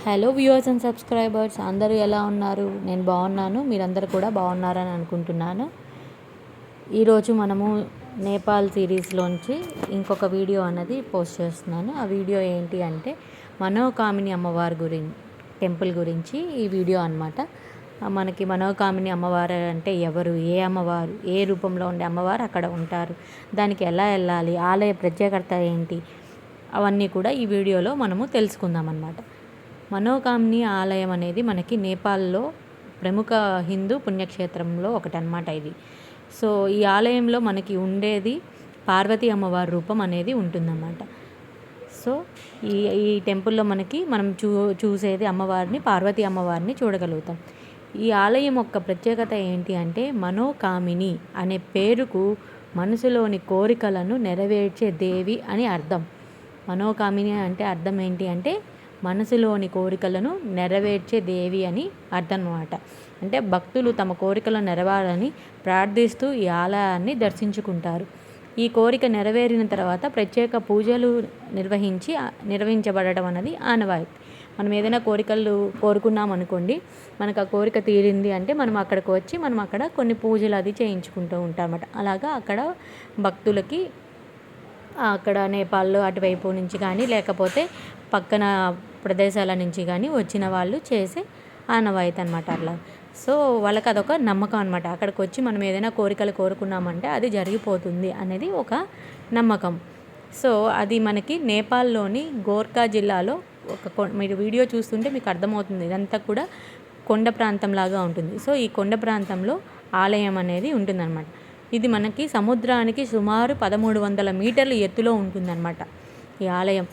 Hello viewers and subscribers, అందరూ ఎలా ఉన్నారు? నేను బాగున్నాను, మీరందరూ కూడా బాగున్నారని అనుకుంటున్నాను. ఈరోజు మనము నేపాల్ సిరీస్లోంచి ఇంకొక వీడియో అన్నది పోస్ట్ చేస్తున్నాను. ఆ వీడియో ఏంటి అంటే మనోకామిని అమ్మవారి టెంపుల్ గురించి ఈ వీడియో అన్నమాట. మనకి మనోకామిని అమ్మవారు అంటే ఎవరు, ఏ అమ్మవారు, ఏ రూపంలో ఉండే అమ్మవారు అక్కడ ఉంటారు, దానికి ఎలా వెళ్ళాలి, ఆలయ ప్రత్యేకత ఏంటి, అవన్నీ కూడా ఈ వీడియోలో మనము తెలుసుకుందాం అన్నమాట. మనోకామిని ఆలయం అనేది మనకి నేపాల్లో ప్రముఖ హిందూ పుణ్యక్షేత్రంలో ఒకటన్నమాట ఇది. సో ఈ ఆలయంలో మనకి ఉండేది పార్వతీ అమ్మవారి రూపం అనేది ఉంటుందన్నమాట. సో ఈ టెంపుల్లో మనం చూసేది అమ్మవారిని, పార్వతీ అమ్మవారిని చూడగలుగుతాం. ఈ ఆలయం యొక్క ప్రత్యేకత ఏంటి అంటే మనోకామిని అనే పేరుకు మనసులోని కోరికలను నెరవేర్చే దేవి అని అర్థం. మనోకామిని అంటే అర్థం ఏంటి అంటే మనసులోని కోరికలను నెరవేర్చే దేవి అని అర్థం అన్నమాట. అంటే భక్తులు తమ కోరికలను నెరవేరాలని ప్రార్థిస్తూ ఈ ఆలయాన్ని దర్శించుకుంటారు. ఈ కోరిక నెరవేరిన తర్వాత ప్రత్యేక పూజలు నిర్వహించబడటం అనేది ఆనవాయితీ. మనం ఏదైనా కోరికలు కోరుకున్నాం అనుకోండి, మనకు ఆ కోరిక తీరింది అంటే మనం అక్కడికి వచ్చి మనం అక్కడ కొన్ని పూజలు అది చేయించుకుంటూ ఉంటాం అన్నమాట. అలాగా అక్కడ భక్తులకి అక్కడ నేపాల్లో అటువైపు నుంచి కానీ లేకపోతే పక్కన ప్రదేశాల నుంచి కానీ వచ్చిన వాళ్ళు చేసే ఆనవాయితీ అనమాట. అట్లా సో వాళ్ళకి అదొక నమ్మకం అనమాట. అక్కడికి వచ్చి మనం ఏదైనా కోరికలు కోరుకున్నామంటే అది జరిగిపోతుంది అనేది ఒక నమ్మకం. సో అది మనకి నేపాల్లోని గోర్ఖా జిల్లాలో మీరు వీడియో చూస్తుంటే మీకు అర్థమవుతుంది, ఇదంతా కూడా కొండ ప్రాంతం లాగా ఉంటుంది. సో ఈ కొండ ప్రాంతంలో ఆలయం అనేది ఉంటుందన్నమాట. ఇది మనకి సముద్రానికి సుమారు 1300 మీటర్ల ఎత్తులో ఉంటుందన్నమాట ఈ ఆలయం.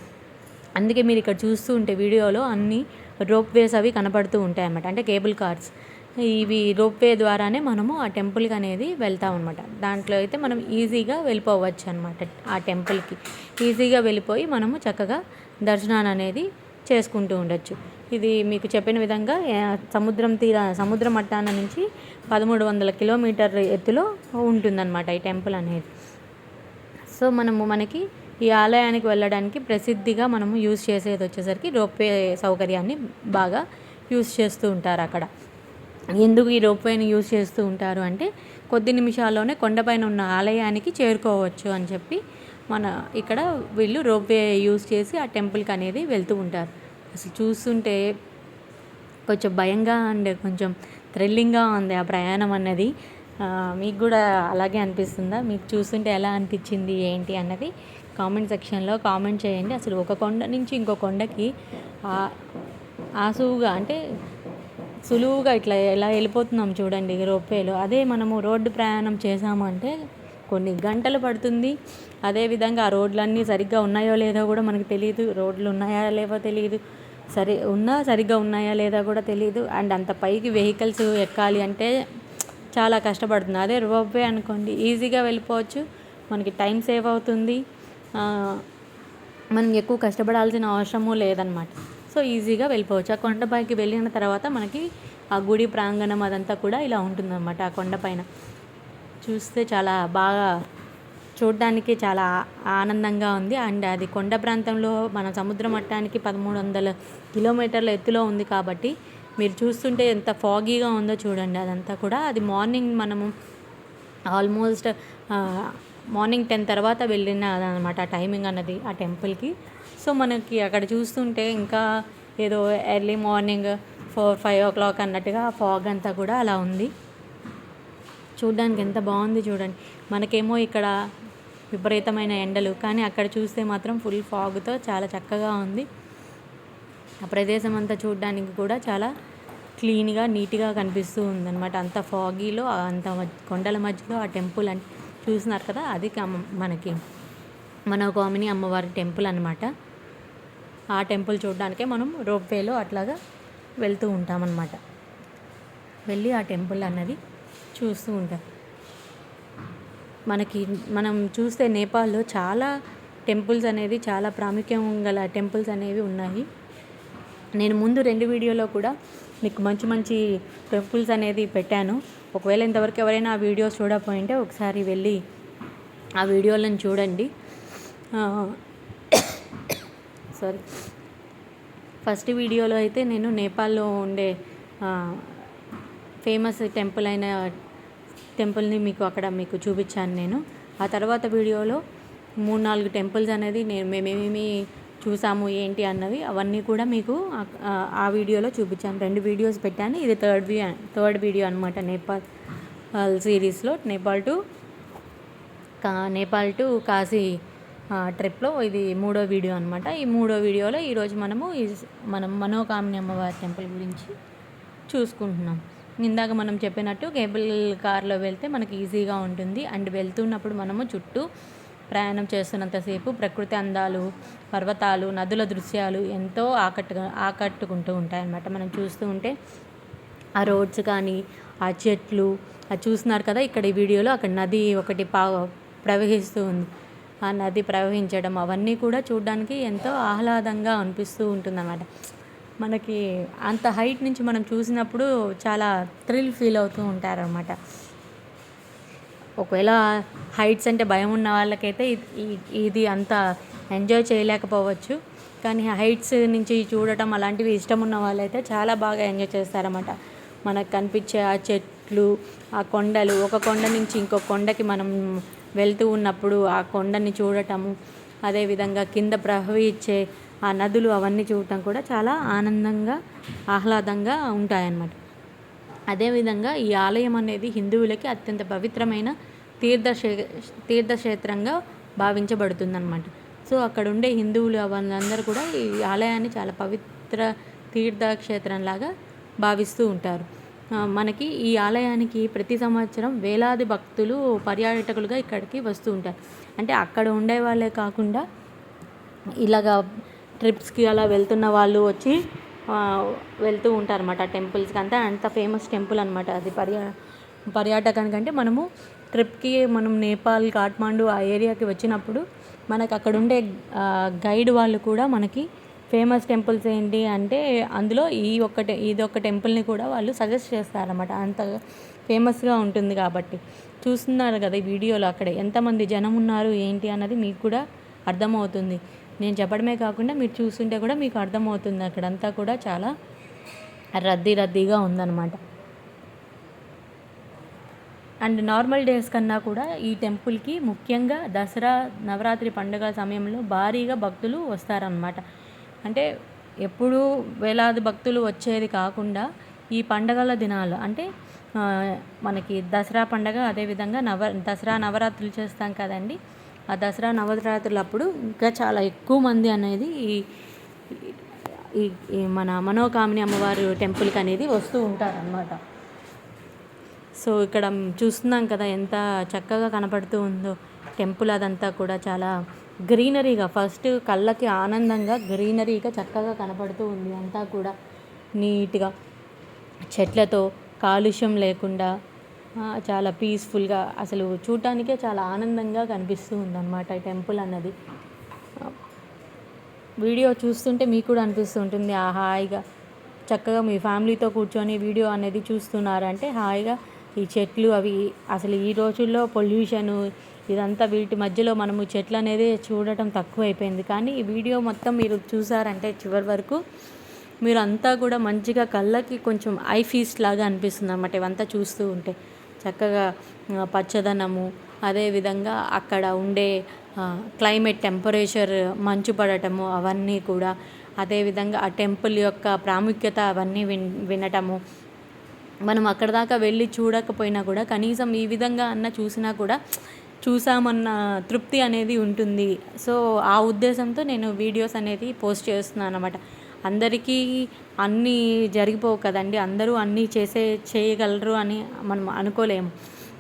అందుకే మీరు ఇక్కడ చూస్తూ ఉంటే వీడియోలో అన్ని రోప్వేస్ అవి కనపడుతూ ఉంటాయి అన్నమాట, అంటే కేబుల్ కార్స్. ఇవి రోప్వే ద్వారానే మనము ఆ టెంపుల్కి అనేది వెళ్తాం అనమాట. దాంట్లో అయితే మనం ఈజీగా వెళ్ళిపోవచ్చు అనమాట. ఆ టెంపుల్కి ఈజీగా వెళ్ళిపోయి మనము చక్కగా దర్శనాన్ని అనేది చేసుకుంటూ ఉండొచ్చు. ఇది మీకు చెప్పిన విధంగా సముద్ర మట్టాన నుంచి 1300 కిలోమీటర్ల ఎత్తులో ఉంటుందన్నమాట ఈ టెంపుల్ అనేది. సో మనకి ఈ ఆలయానికి వెళ్ళడానికి ప్రసిద్ధిగా మనము యూజ్ చేసేది వచ్చేసరికి రోప్వే సౌకర్యాన్ని బాగా యూజ్ చేస్తూ ఉంటారు అక్కడ. ఎందుకు ఈ రోప్వేని యూజ్ చేస్తూ ఉంటారు అంటే కొద్ది నిమిషాల్లోనే కొండపైన ఉన్న ఆలయానికి చేరుకోవచ్చు అని చెప్పి ఇక్కడ వీళ్ళు రోప్వే యూజ్ చేసి ఆ టెంపుల్కి అనేది వెళ్తూ ఉంటారు. అసలు చూస్తుంటే కొంచెం భయంగా అండ్ కొంచెం థ్రిల్లింగ్గా ఉంది ఆ ప్రయాణం అన్నది. మీకు కూడా అలాగే అనిపిస్తుందా? మీకు చూస్తుంటే ఎలా అనిపించింది ఏంటి అన్నది కామెంట్ సెక్షన్లో కామెంట్ చేయండి. అసలు ఒక కొండ నుంచి ఇంకో కొండకి ఆసువుగా అంటే సులువుగా ఇట్లా ఎలా వెళ్ళిపోతున్నాం చూడండి రోప్వేలో. అదే మనము రోడ్డు ప్రయాణం చేసాము అంటే కొన్ని గంటలు పడుతుంది. అదేవిధంగా ఆ రోడ్లన్నీ సరిగ్గా ఉన్నాయో లేదో కూడా మనకు తెలియదు, రోడ్లు ఉన్నాయా లేవో తెలియదు, సరిగ్గా ఉన్నాయా లేదా కూడా తెలియదు. అండ్ అంత పైకి వెహికల్స్ ఎక్కాలి అంటే చాలా కష్టపడుతుంది. అదే రోప్వే అనుకోండి ఈజీగా వెళ్ళిపోవచ్చు, మనకి టైం సేవ్ అవుతుంది, మనం ఎక్కువ కష్టపడాల్సిన అవసరము లేదనమాట. సో ఈజీగా వెళ్ళిపోవచ్చు. ఆ కొండపైకి వెళ్ళిన తర్వాత మనకి ఆ గుడి ప్రాంగణం అదంతా కూడా ఇలా ఉంటుందన్నమాట. ఆ కొండపైన చూస్తే చాలా బాగా చూడడానికి చాలా ఆనందంగా ఉంది. అండ్ అది కొండ ప్రాంతంలో మన సముద్ర మట్టానికి 1300 కిలోమీటర్ల ఎత్తులో ఉంది కాబట్టి మీరు చూస్తుంటే ఎంత ఫాగీగా ఉందో చూడండి. అదంతా కూడా అది మార్నింగ్ మనము ఆల్మోస్ట్ మార్నింగ్ 10 తర్వాత వెళ్ళిన అదనమాట ఆ టైమింగ్ అన్నది ఆ టెంపుల్కి. సో మనకి అక్కడ చూస్తుంటే ఇంకా ఏదో ఎర్లీ మార్నింగ్ 4-5 o'clock అన్నట్టుగా ఫాగ్ అంతా కూడా అలా ఉంది. చూడ్డానికి ఎంత బాగుంది చూడండి. మనకేమో ఇక్కడ విపరీతమైన ఎండలు, కానీ అక్కడ చూస్తే మాత్రం ఫుల్ ఫాగ్తో చాలా చక్కగా ఉంది. ఆ ప్రదేశం అంతా చూడడానికి కూడా చాలా క్లీన్గా నీట్గా కనిపిస్తూ ఉందన్నమాట. అంత ఫాగీలో అంత కొండల మధ్యలో ఆ టెంపుల్ అంటే చూస్తున్నారు కదా, అది మనకి మనోకామిని అమ్మవారి టెంపుల్ అన్నమాట. ఆ టెంపుల్ చూడడానికే మనం రోప్వేలో అట్లాగా వెళ్తూ ఉంటామన్నమాట. వెళ్ళి ఆ టెంపుల్ అన్నది చూస్తూ ఉంటాం. మనం చూస్తే నేపాల్లో చాలా టెంపుల్స్ అనేది చాలా ప్రాముఖ్యం గల టెంపుల్స్ అనేవి ఉన్నాయి. నేను ముందు 2 వీడియోలో కూడా మీకు మంచి టెంపుల్స్ అనేది పెట్టాను. ఒకవేళ ఇంతవరకు ఎవరైనా ఆ వీడియోస్ చూడకపోయింటే ఒకసారి వెళ్ళి ఆ వీడియోలను చూడండి. ఫస్ట్ వీడియోలో అయితే నేను నేపాల్లో ఉండే ఫేమస్ టెంపుల్ని మీకు చూపించాను నేను. ఆ తర్వాత వీడియోలో 3-4 టెంపుల్స్ అనేది మేమేమి చూసాము ఏంటి అన్నవి అవన్నీ కూడా మీకు ఆ వీడియోలో చూపించాను. 2 వీడియోస్ పెట్టాను. ఇది థర్డ్ వీడియో అనమాట నేపాల్ సిరీస్లో. నేపాల్ టు కాశీ ట్రిప్లో ఇది 3వ వీడియో అనమాట. ఈ 3వ వీడియోలో ఈరోజు మనం మనోకామిని అమ్మవారి టెంపుల్ గురించి చూసుకుంటున్నాం. ఇందాక మనం చెప్పినట్టు కేబుల్ కార్లో వెళ్తే మనకి ఈజీగా ఉంటుంది. అండ్ వెళ్తున్నప్పుడు మనము చుట్టూ ప్రయాణం చేస్తున్నంతసేపు ప్రకృతి అందాలు, పర్వతాలు, నదుల దృశ్యాలు ఎంతో ఆకట్టుకుంటూ ఉంటాయన్నమాట. మనం చూస్తూ ఉంటే ఆ రోడ్స్ కానీ, ఆ చెట్లు అది చూస్తున్నారు కదా ఇక్కడ ఈ వీడియోలో. అక్కడ నది ఒకటి ప్రవహిస్తూ ఉంది. ఆ నది ప్రవహించడం అవన్నీ కూడా చూడడానికి ఎంతో ఆహ్లాదంగా అనిపిస్తూ ఉంటుందన్నమాట. మనకి అంత హైట్ నుంచి మనం చూసినప్పుడు చాలా థ్రిల్ ఫీల్ అవుతూ ఉంటారన్నమాట. ఒకవేళ హైట్స్ అంటే భయం ఉన్న వాళ్ళకైతే ఇది అంత ఎంజాయ్ చేయలేకపోవచ్చు. కానీ హైట్స్ నుంచి చూడటం అలాంటివి ఇష్టం ఉన్న వాళ్ళైతే చాలా బాగా ఎంజాయ్ చేస్తారన్నమాట. మనకు కనిపించే ఆ చెట్లు, ఆ కొండలు, ఒక కొండ నుంచి ఇంకో కొండకి మనం వెళ్తూ ఉన్నప్పుడు ఆ కొండని చూడటము, అదేవిధంగా కింద ప్రవహించే ఆ నదులు అవన్నీ చూడటం కూడా చాలా ఆనందంగా, ఆహ్లాదంగా ఉంటాయన్నమాట. అదేవిధంగా ఈ ఆలయం అనేది హిందువులకి అత్యంత పవిత్రమైన తీర్థక్షేత్రంగా భావించబడుతుందన్నమాట. సో అక్కడ ఉండే హిందువులు వాళ్ళందరూ కూడా ఈ ఆలయాన్ని చాలా పవిత్ర తీర్థక్షేత్రంలాగా భావిస్తూ ఉంటారు. మనకి ఈ ఆలయానికి ప్రతి సంవత్సరం వేలాది భక్తులు పర్యాటకులుగా ఇక్కడికి వస్తూ ఉంటారు. అంటే అక్కడ ఉండే వాళ్ళే కాకుండా ఇలాగా ట్రిప్స్కి అలా వెళ్తున్న వాళ్ళు వచ్చి వెళ్తూ ఉంటారు అన్నమాట టెంపుల్స్కి. అంత ఫేమస్ టెంపుల్ అనమాట అది. పర్యాటకానికంటే మనము ట్రిప్కి మనం నేపాల్, కాఠ్మండు ఆ ఏరియాకి వచ్చినప్పుడు మనకు అక్కడ ఉండే గైడ్ వాళ్ళు కూడా మనకి ఫేమస్ టెంపుల్స్ ఏంటి అంటే అందులో ఇదొక టెంపుల్ని కూడా వాళ్ళు సజెస్ట్ చేస్తారన్నమాట. అంత ఫేమస్గా ఉంటుంది కాబట్టి. చూస్తున్నారు కదా ఈ వీడియోలో అక్కడ ఎంతమంది జనం ఉన్నారు ఏంటి అన్నది మీకు కూడా అర్థమవుతుంది. నేను చెప్పడమే కాకుండా మీరు చూస్తుంటే కూడా మీకు అర్థమవుతుంది. అక్కడంతా కూడా చాలా రద్దీగా ఉందన్నమాట. అండ్ నార్మల్ డేస్ కన్నా కూడా ఈ టెంపుల్కి ముఖ్యంగా దసరా, నవరాత్రి పండుగ సమయంలో భారీగా భక్తులు వస్తారన్నమాట. అంటే ఎప్పుడూ వేలాది భక్తులు వచ్చేది కాకుండా ఈ పండగల దినాలు అంటే మనకి దసరా పండగ, అదేవిధంగా దసరా నవరాత్రులు చేస్తాం కదండి. ఆ దసరా నవరాత్రులు అప్పుడు ఇంకా చాలా ఎక్కువ మంది అనేది ఈ మన మనోకామిని అమ్మవారి టెంపుల్కి అనేది వస్తూ ఉంటారనమాట. సో ఇక్కడ చూస్తున్నాం కదా ఎంత చక్కగా కనపడుతూ ఉందో టెంపుల్. అదంతా కూడా చాలా గ్రీనరీగా, ఫస్ట్ కళ్ళకి ఆనందంగా గ్రీనరీగా చక్కగా కనపడుతూ ఉంది. అంతా కూడా నీట్గా చెట్లతో, కాలుష్యం లేకుండా చాలా పీస్ఫుల్గా, అసలు చూడటానికే చాలా ఆనందంగా కనిపిస్తూ ఉందన్నమాట ఈ టెంపుల్ అన్నది. వీడియో చూస్తుంటే మీకు కూడా అనిపిస్తూ ఉంటుంది హాయిగా చక్కగా మీ ఫ్యామిలీతో కూర్చొని వీడియో అనేది చూస్తున్నారంటే హాయిగా ఈ చెట్లు అవి అసలు ఈ రోజుల్లో పొల్యూషను ఇదంతా వీటి మధ్యలో మనము చెట్లు అనేది చూడటం తక్కువైపోయింది. కానీ ఈ వీడియో మొత్తం మీరు చూసారంటే చివరి వరకు మీరు అంతా కూడా మంచిగా కళ్ళకి కొంచెం ఐ ఫీస్ట్ లాగా అనిపిస్తుంది అన్నమాట. ఇవంతా చూస్తూ ఉంటే చక్కగా పచ్చదనము, అదేవిధంగా అక్కడ ఉండే క్లైమేట్, టెంపరేచర్, మంచు పడటము అవన్నీ కూడా, అదేవిధంగా ఆ టెంపుల్ యొక్క ప్రాముఖ్యత అవన్నీ వినటము. మనం అక్కడ దాకా వెళ్ళి చూడకపోయినా కూడా కనీసం ఈ విధంగా చూసినా కూడా చూసామన్న తృప్తి అనేది ఉంటుంది. సో ఆ ఉద్దేశంతో నేను వీడియోస్ అనేది పోస్ట్ చేస్తున్నాను అన్నమాట. అందరికీ అన్నీ జరిగిపోవు కదండి, అందరూ అన్నీ చేయగలరు అని మనం అనుకోలేము.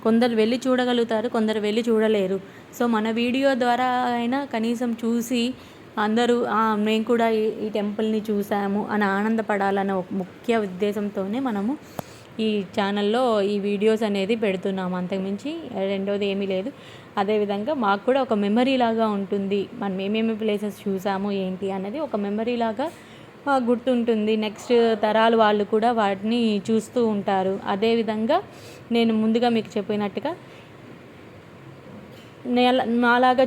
కొందరు వెళ్ళి చూడగలుగుతారు, కొందరు వెళ్ళి చూడలేరు. సో మన వీడియో ద్వారా అయినా కనీసం చూసి అందరూ మేము కూడా ఈ టెంపుల్ని చూసాము అని ఆనందపడాలన్న ఒక ముఖ్య ఉద్దేశంతోనే మనము ఈ ఛానల్లో ఈ వీడియోస్ అనేది పెడుతున్నాము. అంతకుమించి రెండోది ఏమీ లేదు. అదేవిధంగా మాకు కూడా ఒక మెమరీ లాగా ఉంటుంది. మనం ఏమేమి ప్లేసెస్ చూసాము ఏంటి అనేది ఒక మెమరీ లాగా గుర్తుంటుంది. నెక్స్ట్ తరాలు వాళ్ళు కూడా వాటిని చూస్తూ ఉంటారు. అదేవిధంగా నేను ముందుగా మీకు చెప్పినట్టుగా నాలాగా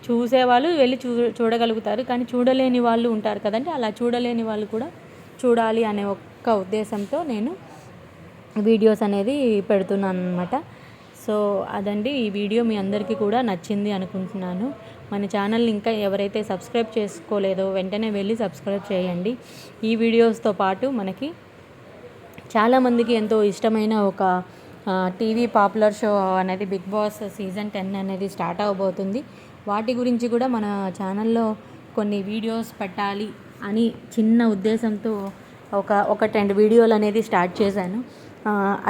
చూసేవాళ్ళు వెళ్ళి చూడగలుగుతారు. కానీ చూడలేని వాళ్ళు ఉంటారు కదండి, అలా చూడలేని వాళ్ళు కూడా చూడాలి అనే ఒక్క ఉద్దేశంతో నేను వీడియోస్ అనేది పెడుతున్నాను అనమాట. సో అదండి, ఈ వీడియో మీ అందరికీ కూడా నచ్చింది అనుకుంటున్నాను. మన ఛానల్ని ఇంకా ఎవరైతే సబ్స్క్రైబ్ చేసుకోలేదో వెంటనే వెళ్ళి సబ్స్క్రైబ్ చేయండి. ఈ వీడియోస్తో పాటు మనకి చాలామందికి ఎంతో ఇష్టమైన ఒక టీవీ పాపులర్ షో అనేది బిగ్ బాస్ సీజన్ 10 అనేది స్టార్ట్ అవ్వబోతుంది. వాటి గురించి కూడా మన ఛానల్లో కొన్ని వీడియోస్ పెట్టాలి అని చిన్న ఉద్దేశంతో ఒక 10 వీడియోలు అనేది స్టార్ట్ చేశాను.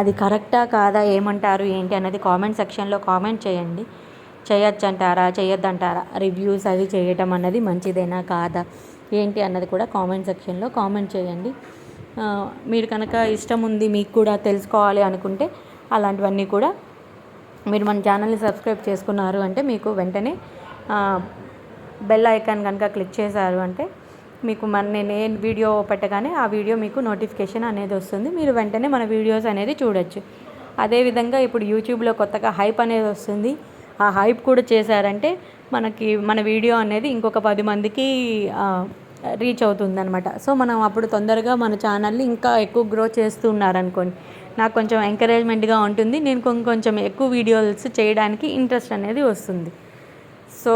అది కరెక్టా కాదా, ఏమంటారు ఏంటి అనేది కామెంట్ సెక్షన్లో కామెంట్ చేయండి. చేయొచ్చంటారా, చేయొద్దంటారా, రివ్యూస్ అవి చేయటం అన్నది మంచిదేనా కాదా ఏంటి అన్నది కూడా కామెంట్ సెక్షన్లో కామెంట్ చేయండి. మీరు కనుక ఇష్టం ఉంది, మీకు కూడా తెలుసుకోవాలి అనుకుంటే అలాంటివన్నీ కూడా మీరు మన ఛానల్ని సబ్స్క్రైబ్ చేసుకున్నారు అంటే మీకు వెంటనే బెల్ ఐకాన్ కనుక క్లిక్ చేశారు అంటే మీకు నేను ఏ వీడియో పెట్టగానే ఆ వీడియో మీకు నోటిఫికేషన్ అనేది వస్తుంది. మీరు వెంటనే మన వీడియోస్ అనేది చూడొచ్చు. అదేవిధంగా ఇప్పుడు యూట్యూబ్లో కొత్తగా హైప్ అనేది వస్తుంది. ఆ హైప్ కూడా చేశారంటే మన వీడియో అనేది ఇంకొక 10 మందికి రీచ్ అవుతుందన్నమాట. సో మనం అప్పుడు తొందరగా మన ఛానల్ని ఇంకా ఎక్కువ గ్రో చేస్తున్నారనుకోండి, నాకు కొంచెం ఎంకరేజ్మెంట్గా ఉంటుంది. నేను కొంచెం ఎక్కువ వీడియోస్ చేయడానికి ఇంట్రెస్ట్ అనేది వస్తుంది. సో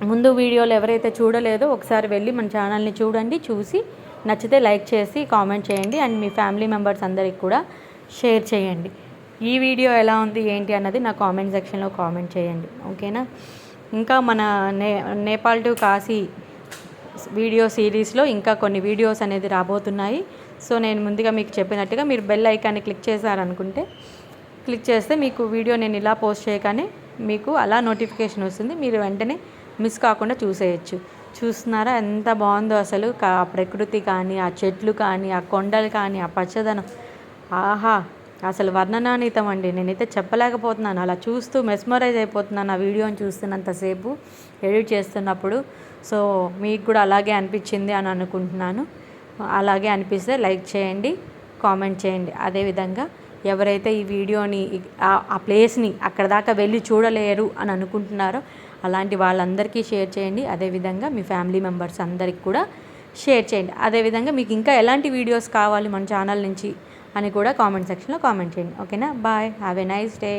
ముందు వీడియోలు ఎవరైతే చూడలేదో ఒకసారి వెళ్ళి మన ఛానల్ని చూడండి. చూసి నచ్చితే లైక్ చేసి కామెంట్ చేయండి. అండ్ మీ ఫ్యామిలీ మెంబర్స్ అందరికి కూడా షేర్ చేయండి. ఈ వీడియో ఎలా ఉంది ఏంటి అన్నది నా కామెంట్ సెక్షన్లో కామెంట్ చేయండి. ఓకేనా? ఇంకా మన నేపాల్ టు కాశీ వీడియో సిరీస్లో ఇంకా కొన్ని వీడియోస్ అనేది రాబోతున్నాయి. సో నేను ముందుగా మీకు చెప్పినట్టుగా మీరు బెల్ ఐకాన్ని క్లిక్ చేస్తే మీకు వీడియో నేను ఇలా పోస్ట్ చేయగానే మీకు అలా నోటిఫికేషన్ వస్తుంది. మీరు వెంటనే మిస్ కాకుండా చూసేయచ్చు. చూస్తున్నారా ఎంత బాగుందో అసలు ఆ ప్రకృతి కానీ, ఆ చెట్లు కానీ, ఆ కొండలు కానీ, ఆ పచ్చదనం, ఆహా అసలు వర్ణనాతీతం అండి. నేనైతే చెప్పలేకపోతున్నాను. అలా చూస్తూ మెస్మరైజ్ అయిపోతున్నాను ఆ వీడియోని చూస్తున్నంతసేపు ఎడిట్ చేస్తున్నప్పుడు. సో మీకు కూడా అలాగే అనిపించింది అని అనుకుంటున్నాను. అలాగే అనిపిస్తే లైక్ చేయండి, కామెంట్ చేయండి. అదేవిధంగా ఎవరైతే ఈ వీడియోని ఆ ప్లేస్ని అక్కడ దాకా వెళ్ళి చూడలేరు అని అనుకుంటున్నారో అలాంటి వాళ్ళందరికీ షేర్ చేయండి. అదేవిధంగా మీ ఫ్యామిలీ మెంబర్స్ అందరికి కూడా షేర్ చేయండి. అదేవిధంగా మీకు ఇంకా ఎలాంటి వీడియోస్ కావాలి మన ఛానల్ నుంచి అని కూడా కామెంట్ సెక్షన్లో కామెంట్ చేయండి. ఓకేనా? Bye, have a nice day.